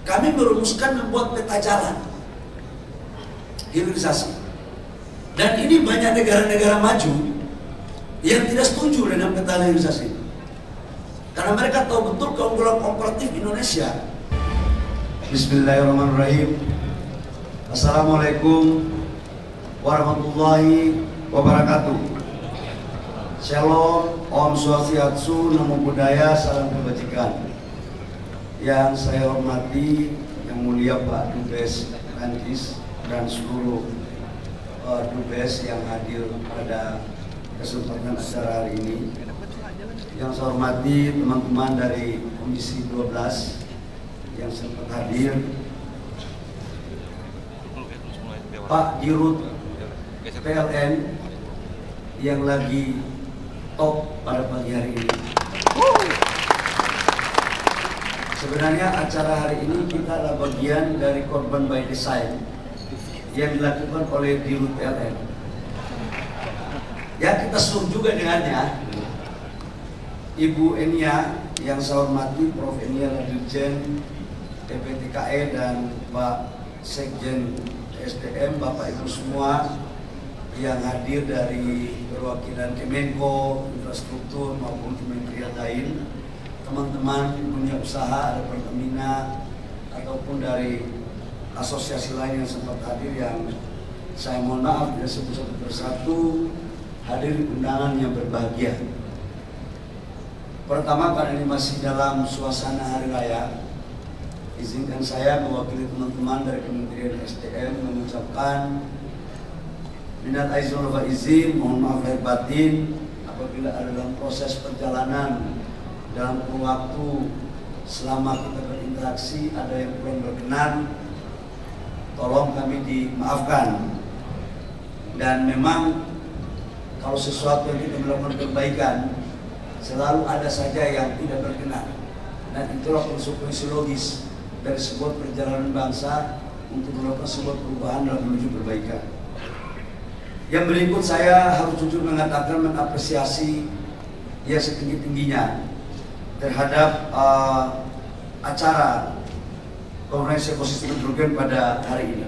kami merumuskan membuat peta jalan hilirisasi. Dan ini banyak negara-negara maju yang tidak setuju dengan peta hilirisasi, karena mereka tahu betul keunggulan komparatif Indonesia. Bismillahirrahmanirrahim. Assalamualaikum warahmatullahi wabarakatuh. Shalom, Om Swastiastu, Namo Buddhaya, salam kebajikan. Yang saya hormati Yang Mulia Pak Dubes Prancis dan seluruh Dubes yang hadir pada kesempatan acara hari ini. Yang saya hormati teman-teman dari Komisi 12 yang sempat hadir, Pak Dirut PLN yang lagi top pada pagi hari ini. Sebenarnya acara hari ini kita adalah bagian dari korban by design yang dilakukan oleh Dirut PLN. Ya, kita suruh juga dengannya Ibu Enia yang saya hormati, Prof. Enia Dirjen TPTKE dan Pak Sekjen SDM, Bapak Ibu semua yang hadir dari perwakilan Kemenko, infrastruktur maupun kementerian lain, teman-teman dunia usaha, ada Pertamina ataupun dari asosiasi lain yang sempat hadir, yang saya mohon maaf tidak sebut satu persatu, hadir di undangan yang berbahagia. Pertama, karena ini masih dalam suasana hari raya, izinkan saya mewakili teman-teman dari Kementerian SDM mengucapkan minal aizin wal faizin, mohon maaf lahir batin apabila ada dalam proses perjalanan dalam kurun waktu selama kita berinteraksi ada yang kurang berkenan, tolong kami dimaafkan. Dan memang kalau sesuatu yang kita melakukan perbaikan selalu ada saja yang tidak berkenan, dan itulah konsekuensi logis dari sebuah perjalanan bangsa untuk melakukan sebuah perubahan dan menuju perbaikan. Yang berikut saya harus jujur mengatakan mengapresiasi yang setinggi-tingginya terhadap acara Konferensi Ekosistem Hidrogen pada hari ini.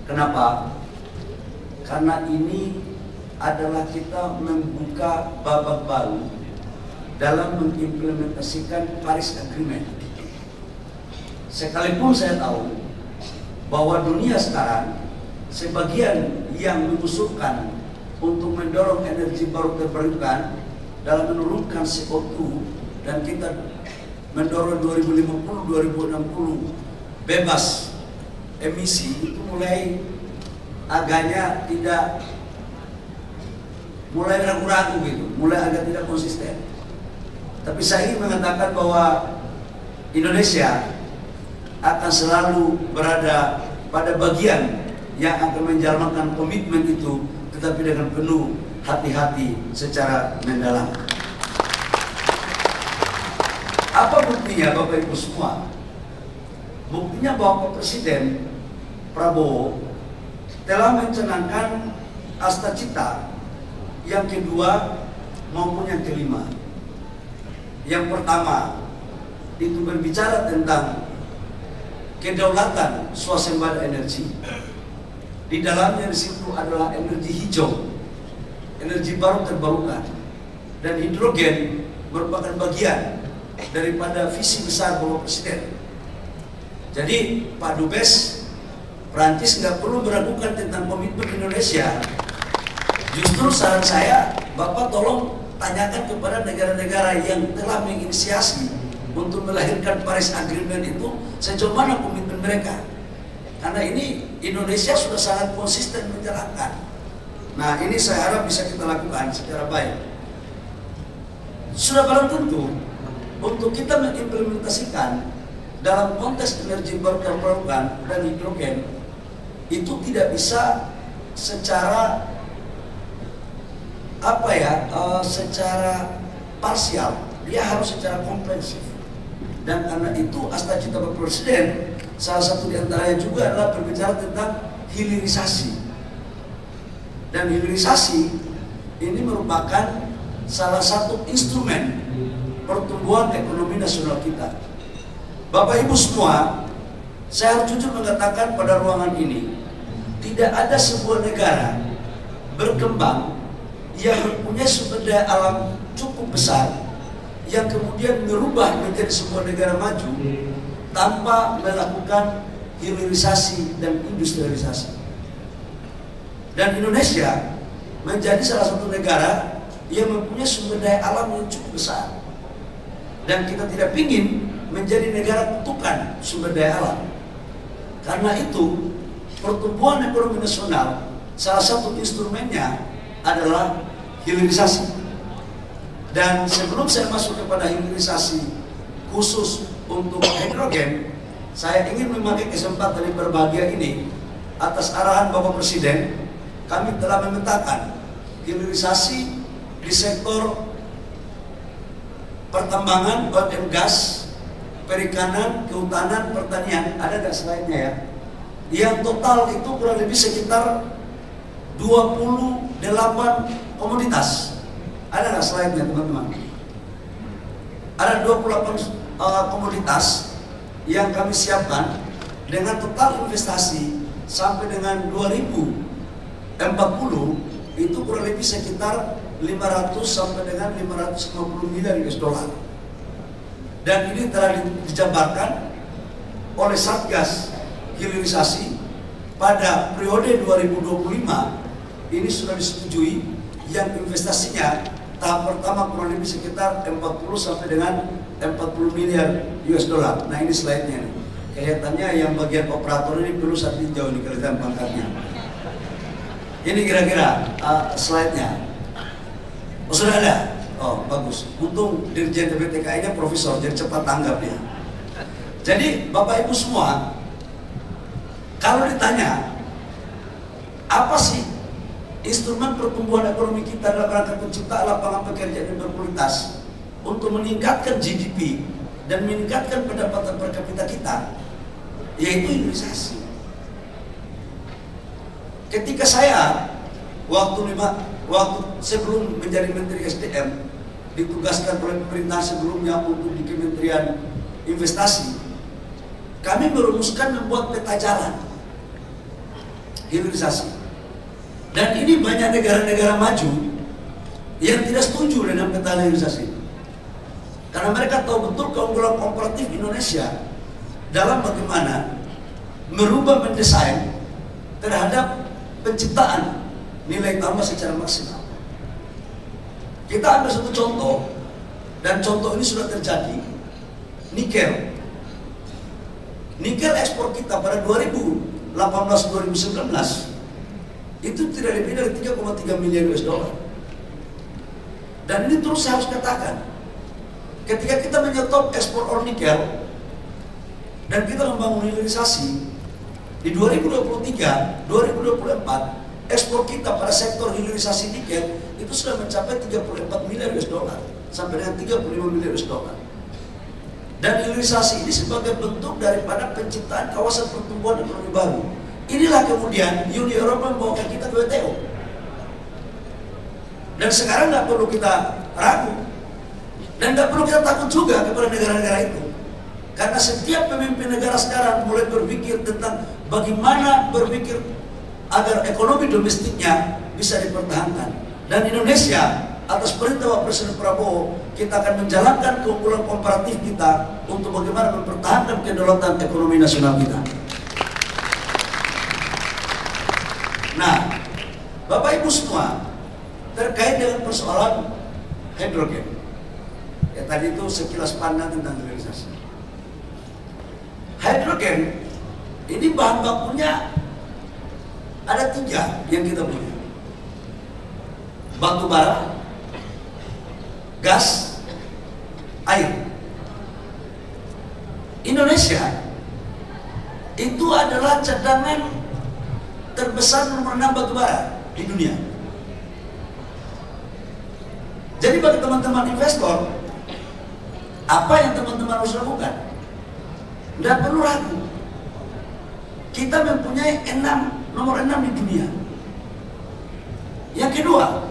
Kenapa? Karena ini adalah kita membuka babak baru dalam mengimplementasikan Paris Agreement. Sekalipun saya tahu bahwa dunia sekarang sebagian yang mengusulkan untuk mendorong energi baru terbarukan dalam menurunkan CO2, dan kita mendorong 2050-2060 bebas emisi, itu mulai agaknya tidak, mulai ragu-ragu gitu, mulai agak tidak konsisten. Tapi saya ingin mengatakan bahwa Indonesia akan selalu berada pada bagian yang akan menjalankan komitmen itu, tetapi dengan penuh hati-hati secara mendalam. Apa buktinya Bapak Ibu semua? Buktinya bahwa Pak Presiden Prabowo telah mencanangkan Asta Cita yang kedua maupun yang kelima. Yang pertama itu berbicara tentang kedaulatan swasembada energi. Di dalamnya di situ adalah energi hijau, energi baru terbarukan, dan hidrogen merupakan bagian daripada visi besar Bapak Presiden. Jadi Pak Dubes Prancis nggak perlu meragukan tentang komitmen Indonesia. Justru saran saya, Bapak tolong tanyakan kepada negara-negara yang telah menginisiasi untuk melahirkan Paris Agreement itu sejauh mana komitmen mereka. Karena ini Indonesia sudah sangat konsisten menjalankan. Nah, ini saya harap bisa kita lakukan secara baik. Sudah barang tentu untuk kita mengimplementasikan dalam konteks energi baru terbarukan dan hidrogen itu tidak bisa secara secara parsial, dia harus secara komprehensif. Dan karena itu Asta Cita Bapak Presiden salah satu diantaranya juga adalah berbicara tentang hilirisasi. Dan hilirisasi ini merupakan salah satu instrumen pertumbuhan ekonomi nasional kita. Bapak Ibu semua, saya harus jujur mengatakan pada ruangan ini, tidak ada sebuah negara berkembang yang mempunyai sumber daya alam cukup besar yang kemudian merubah menjadi sebuah negara maju tanpa melakukan hilirisasi dan industrialisasi. Dan Indonesia menjadi salah satu negara yang mempunyai sumber daya alam yang cukup besar. Dan kita tidak ingin menjadi negara kutukan sumber daya alam. Karena itu, pertumbuhan ekonomi nasional salah satu instrumennya adalah hilirisasi. Dan sebelum saya masuk kepada hilirisasi khusus untuk hidrogen, saya ingin memakai kesempatan yang berbahagia ini atas arahan Bapak Presiden. Kami telah memetakan hilirisasi di sektor pertambangan, oil and gas, perikanan, kehutanan, pertanian. Ada nggak slide-nya ya? Yang total itu kurang lebih sekitar 28 komoditas. Ada nggak slide-nya teman-teman? Ada 28 komoditas yang kami siapkan dengan total investasi sampai dengan 2040 itu kurang lebih sekitar 500 sampai dengan 550 miliar US dollar. Dan ini telah dijabarkan oleh Satgas Hilirisasi pada periode 2025. Ini sudah disetujui yang investasinya tahap pertama kurang lebih sekitar 40 sampai dengan 40 miliar US dollar. Nah ini slide-nya nih. Kelihatannya yang bagian operator ini perlu saat ini jauh kelihatan pangkatnya. Ini kira-kira slide-nya. Oh sudah ada? Oh bagus. Untung Dirjen BPTKI-nya profesor, jadi cepat tanggap dia. Jadi Bapak Ibu semua, kalau ditanya apa sih instrumen pertumbuhan ekonomi kita dalam rangka penciptaan lapangan pekerjaan yang berkualitas untuk meningkatkan GDP dan meningkatkan pendapatan per kapita kita, yaitu hilirisasi. Ketika saya waktu sebelum menjadi Menteri SDM ditugaskan oleh pemerintah sebelumnya untuk di Kementerian Investasi, kami merumuskan membuat peta jalan hilirisasi. Dan ini banyak negara-negara maju yang tidak setuju dengan peta hilirisasi, karena mereka tahu betul keunggulan komparatif Indonesia dalam bagaimana merubah mendesain terhadap penciptaan nilai tambah secara maksimal. Kita ambil satu contoh, dan contoh ini sudah terjadi. Nikel ekspor kita pada 2018-2019 itu tidak lebih dari 3,3 miliar US dollar. Dan ini terus saya harus katakan, ketika kita menyetop ekspor ore nikel dan kita membangun hilirisasi di 2023, 2024 ekspor kita pada sektor hilirisasi nikel itu sudah mencapai 34 miliar US dollar sampai dengan 35 miliar US dollar. Dan hilirisasi ini sebagai bentuk daripada penciptaan kawasan pertumbuhan ekonomi baru. Inilah kemudian Uni Eropa membawakan kita ke WTO. Dan sekarang nggak perlu kita ragu dan nggak perlu kita takut juga kepada negara-negara itu, karena setiap pemimpin negara sekarang mulai berpikir tentang bagaimana berpikir agar ekonomi domestiknya bisa dipertahankan. Dan Indonesia atas perintah Bapak Presiden Prabowo, kita akan menjalankan keunggulan komparatif kita untuk bagaimana mempertahankan kedaulatan ekonomi nasional kita. Nah, Bapak Ibu semua, terkait dengan persoalan hidrogen, ya tadi itu sekilas pandang tentang hilirisasi. Hidrogen ini bahan bakunya ada 3 yang kita punya: batu bara, gas, air. Indonesia itu adalah cadangan terbesar nomor 6 batu bara di dunia. Jadi bagi teman-teman investor, apa yang teman-teman harus lakukan? Tidak perlu ragu. Kita mempunyai nomor 6 di dunia. Yang kedua,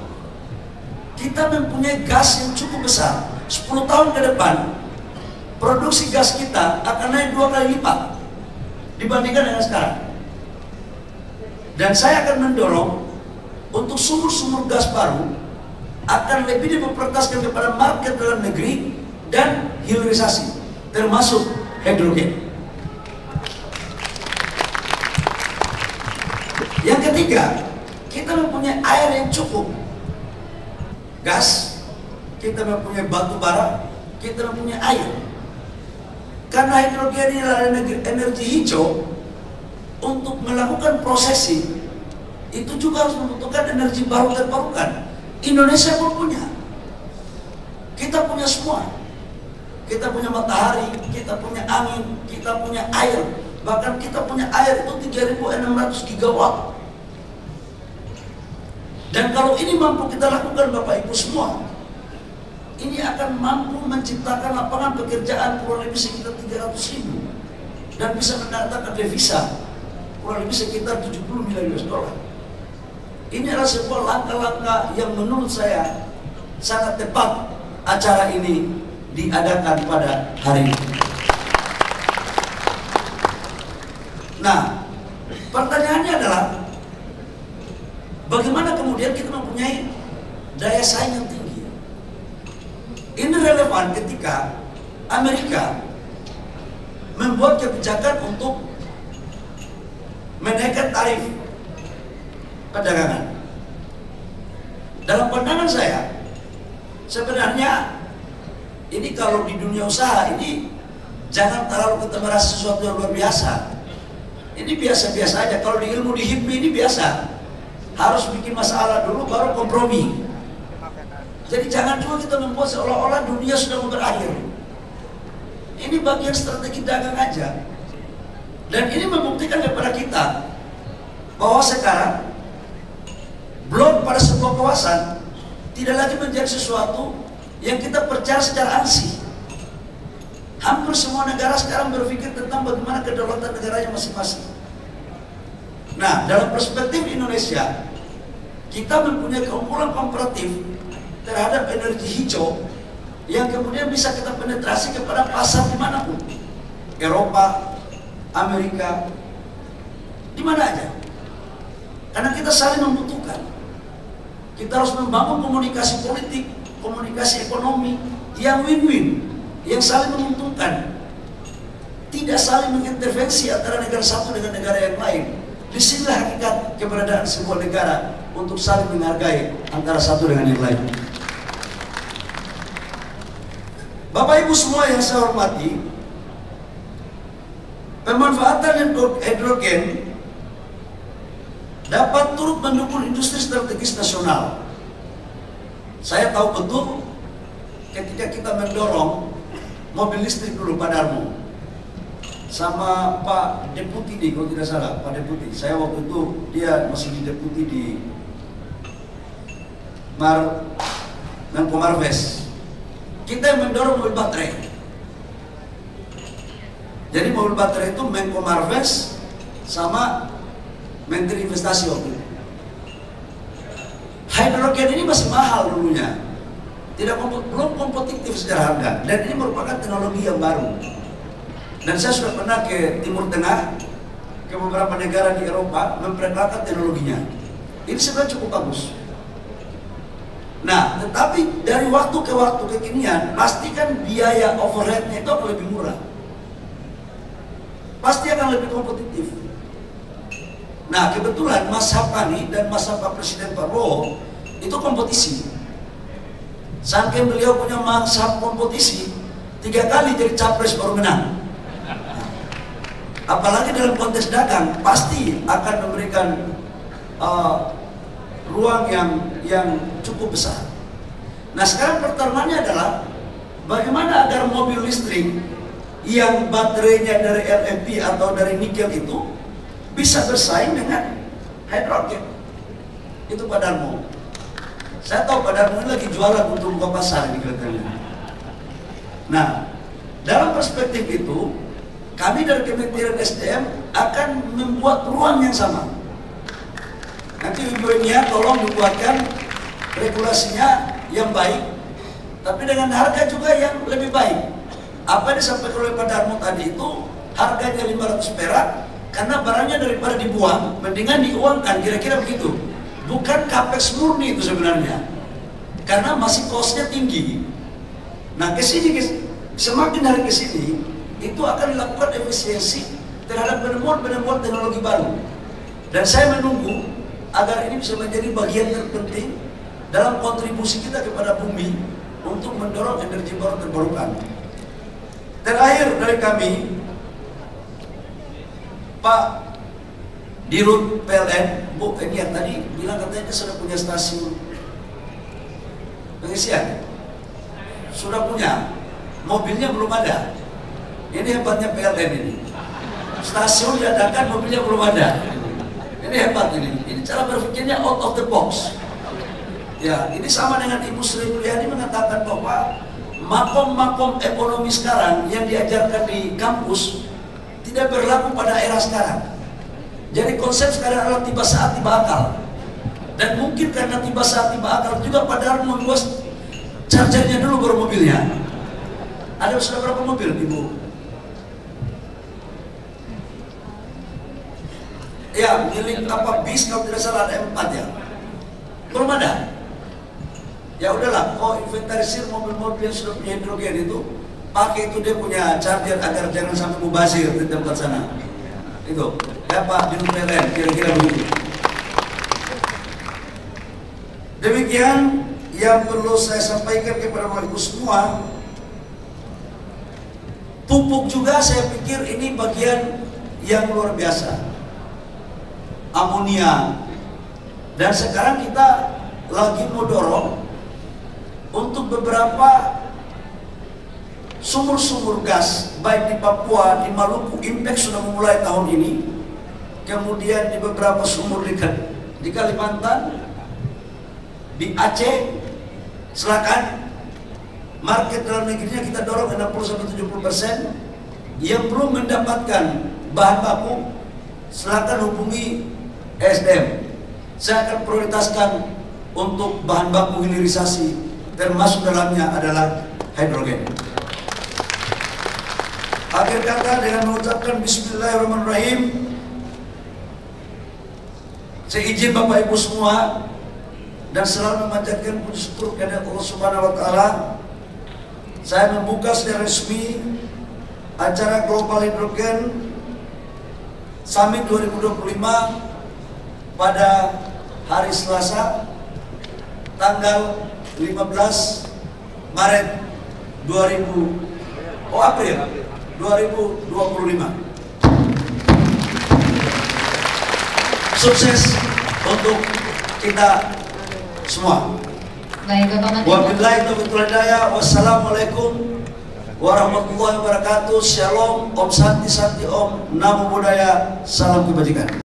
kita mempunyai gas yang cukup besar. 10 tahun ke depan produksi gas kita akan naik 2 kali lipat dibandingkan dengan sekarang. Dan saya akan mendorong untuk sumur-sumur gas baru akan lebih diprioritaskan kepada market dalam negeri dan hilirisasi, termasuk hidrogen. Yang ketiga, kita mempunyai air yang cukup, gas, kita mempunyai batu bara, kita mempunyai air. Karena hidrogen ini adalah energi hijau, untuk melakukan prosesi itu juga harus membutuhkan energi baru terbarukan. Indonesia pun punya, kita punya semua. Kita punya matahari, kita punya angin, kita punya air. Bahkan kita punya air itu 3.600 gigawatt. Dan kalau ini mampu kita lakukan Bapak Ibu semua, ini akan mampu menciptakan lapangan pekerjaan kurang lebih sekitar 300.000 dan bisa mendatangkan devisa kurang lebih sekitar 70 miliar US dollar. Ini adalah sebuah langkah-langkah yang menurut saya sangat tepat acara ini diadakan pada hari ini. Nah, pertanyaannya adalah bagaimana kemudian kita mempunyai daya saing yang tinggi? Ini relevan ketika Amerika membuat kebijakan untuk menaikkan tarif perdagangan. Dalam pandangan saya, sebenarnya ini kalau di dunia usaha ini jangan terlalu kita merasa sesuatu yang luar biasa. Ini biasa-biasa aja. Kalau di ilmu di HIPMI ini biasa. Harus bikin masalah dulu baru kompromi. Jadi jangan cuma kita membuat seolah-olah dunia sudah mau berakhir. Ini bagian strategi dagang aja. Dan ini membuktikan kepada kita bahwa sekarang blok pada sebuah kawasan tidak lagi menjadi sesuatu yang kita percaya secara ansih. Hampir semua negara sekarang berpikir tentang bagaimana kedaulatan negaranya masing-masing. Nah, dalam perspektif Indonesia, kita mempunyai keunggulan komparatif terhadap energi hijau yang kemudian bisa kita penetrasi kepada pasar dimanapun, Eropa, Amerika, di mana aja. Karena kita saling membutuhkan. Kita harus membangun komunikasi politik, komunikasi ekonomi yang win-win, yang saling menguntungkan, tidak saling mengintervensi antara negara satu dengan negara yang lain. Disinilah hakikat keberadaan sebuah negara, untuk saling menghargai antara satu dengan yang lain. Bapak Ibu semua yang saya hormati, pemanfaatan hidrogen dapat turut mendukung industri strategis nasional. Saya tahu betul ketika kita mendorong mobil listrik dulu Pak Darmo sama Pak Deputi nih, kalau tidak salah Pak Deputi. Saya waktu itu dia masih di Deputi di Menko Marves. Kita yang mendorong mobil baterai. Jadi mobil baterai itu Menko Marves sama Menteri Investasi waktu itu. Hidrogen ini masih mahal dulunya, belum kompetitif secara harga, dan ini merupakan teknologi yang baru. Dan saya sudah pernah ke Timur Tengah, ke beberapa negara di Eropa, memperkenalkan teknologinya. Ini sebenarnya cukup bagus. Nah, tetapi dari waktu ke waktu kekinian, pastikan biaya overheadnya itu akan lebih murah, pasti akan lebih kompetitif. Nah, kebetulan mazhab kami dan mazhab Pak Presiden Prabowo itu kompetisi. Saking beliau punya mazhab kompetisi, 3 kali jadi capres baru menang. Apalagi dalam konteks dagang, pasti akan memberikan ruang yang cukup besar. Nah, sekarang pertarungannya adalah bagaimana agar mobil listrik yang baterainya dari LFP atau dari nikel itu bisa bersaing dengan hidrogen. Itu Pak Darmo. Saya tahu Pak Darmo ini lagi jualan untuk buka pasar ini kelihatannya. Nah, dalam perspektif itu, kami dari Kementerian SDM akan membuat ruang yang sama. Nanti Ibu Enia tolong dibuatkan regulasinya yang baik, tapi dengan harga juga yang lebih baik. apa yang disampaikan oleh Pak Darmo tadi itu harganya 500 perak karena barangnya daripada dibuang, mendingan diuangkan, kira-kira begitu. Bukan capex murni itu sebenarnya, karena masih costnya tinggi. Nah kesini, semakin hari kesini, itu akan dilakukan efisiensi terhadap penemuan-penemuan teknologi baru. Dan saya menunggu agar ini bisa menjadi bagian terpenting dalam kontribusi kita kepada bumi untuk mendorong energi baru terbarukan. Terakhir dari kami, Pak Dirut PLN, Bu, ini yang tadi bilang katanya sudah punya stasiun pengisian, sudah punya, mobilnya belum ada. Ini hebatnya PLN ini. Stasiun diadakan, mobilnya belum ada. Ini hebat ini. Ini cara berpikirnya out of the box. Ya, ini sama dengan Ibu Sri Mulyani mengatakan bahwa makom-makom ekonomi sekarang yang diajarkan di kampus tidak berlaku pada era sekarang. Jadi konsep sekarang adalah tiba saat tiba akal. Dan mungkin karena tiba saat tiba akal juga padahal membuat chargernya dulu baru mobilnya. Ada sudah berapa mobil, Ibu? Ya, milik apa bis kalau tidak salah ada 4 ya. Belum ada. Ya udahlah, kau inventarisir mobil-mobil yang sudah punya hidrogen itu, pakai itu dia punya charger agar jangan sampai mubazir di tempat sana. Itu. Ya Pak Dirut PLN, kira-kira begitu. Demikian yang perlu saya sampaikan kepada Bapak Ibu semua. Pupuk juga saya pikir ini bagian yang luar biasa. Amonia. Dan sekarang kita lagi mau dorong untuk beberapa sumur-sumur gas, baik di Papua, di Maluku, Impact sudah memulai tahun ini. Kemudian di beberapa sumur di Kalimantan, di Aceh, silakan. Market dalam negerinya kita dorong 60-70%. Yang belum mendapatkan bahan baku, silakan hubungi SDM. Saya akan prioritaskan untuk bahan baku hilirisasi, termasuk dalamnya adalah hidrogen. Akhir kata dengan mengucapkan Bismillahirrahmanirrahim. Saya izin Bapak Ibu semua dan selalu memanjatkan puji syukur kepada Allah Subhanahu wa taala. Saya membuka secara resmi acara Global Hydrogen Summit 2025 pada hari Selasa tanggal 15 Maret 2025. Sukses untuk kita semua. Baik, Bapak Menteri. Wabillahi taufiq wal hidayah. Wassalamualaikum warahmatullahi wabarakatuh. Shalom, Om Santi Santi Om, Namo Buddhaya, salam kebajikan.